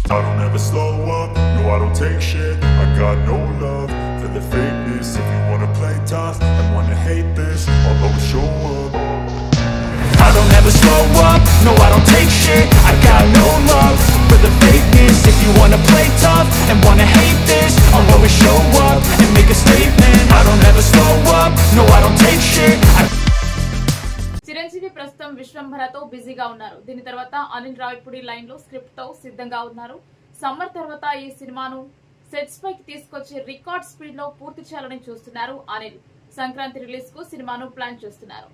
I don't ever slow up, no I don't take shit. I got no love for the fakeness. If you wanna play tough and wanna hate this, I'll always show up. I don't ever slow up, no I don't take shit. I got no love for the fakeness. If you wanna play tough and wanna hate this, I'll always show up and make a statement. I don't ever slow up, no I don't take shit. Chiranjeevi ప్రస్తుతం విశ్వంభరతో బిజీగా ఉన్నారు. దీని తర్వాత Anil Ravipudi line లో script తో సిద్ధంగా ఉన్నారు. Summer తర్వాత ఈ సినిమాను సెట్స్ పైకి తీసుకొచ్చి రికార్డ్ స్పీడ్ లో పూర్తి చేయాలని చూస్తున్నారు అనిల్. సంక్రాంతి రిలీజ్ కు సినిమాను ప్లాన్ చేస్తున్నారు.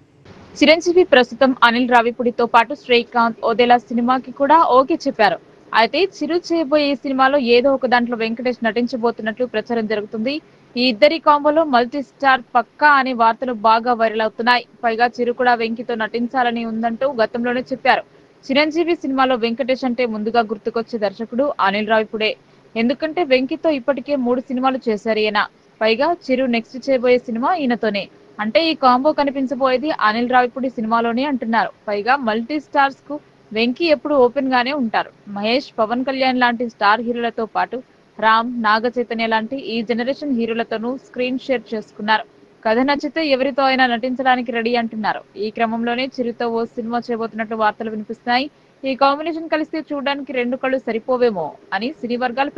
చిరంజీవి ప్రస్తుతం అనిల్ రావిపూడితో పాటు శ్రీకాంత్, ఓదెలా సినిమాకి కూడా ఓకే చెప్పారు. అయితే చిరు చేయబోయే ఈ సినిమాలో ఏదో ఒక దాంట్లో వెంకటేష్ నటించబోతున్నట్లు ప్రచారం జరుగుతుంది. ఈ ఇద్దరి కాంబోలో మల్టీ స్టార్ పక్కా అనే వార్తలు బాగా వైరల్ అవుతున్నాయి. పైగా చిరు కూడా వెంకితో నటించాలని ఉందంటూ గతంలోనే చెప్పారు. చిరంజీవి సినిమాలో వెంకటేష్ అంటే ముందుగా గుర్తుకొచ్చే దర్శకుడు అనిల్ రావిపూడే. ఎందుకంటే వెంకితో ఇప్పటికే 3 సినిమాలు చేశారు ఈయన. పైగా చిరు నెక్స్ట్ చేయబోయే సినిమా ఈయనతోనే. అంటే ఈ కాంబో కనిపించబోయేది అనిల్ రావిపూడి సినిమాలోనే అంటున్నారు. పైగా మల్టీ స్టార్స్ కు వెంకీ ఎప్పుడు ఓపెన్ గానే ఉంటారు. మహేష్, పవన్ కళ్యాణ్ లాంటి స్టార్ హీరోలతో పాటు రామ్, నాగ చైతన్య లాంటి ఈ జనరేషన్ హీరోలతోనూ స్క్రీన్ షేర్ చేసుకున్నారు. కథ నచ్చితే ఎవరితో అయినా నటించడానికి రెడీ అంటున్నారు. ఈ క్రమంలోనే చిరుతో ఓ సినిమా చేయబోతున్నట్లు వార్తలు వినిపిస్తున్నాయి. ఈ కాంబినేషన్ కలిస్తే చూడడానికి 2 కళ్ళు సరిపోవేమో అని సినీ వర్గాలు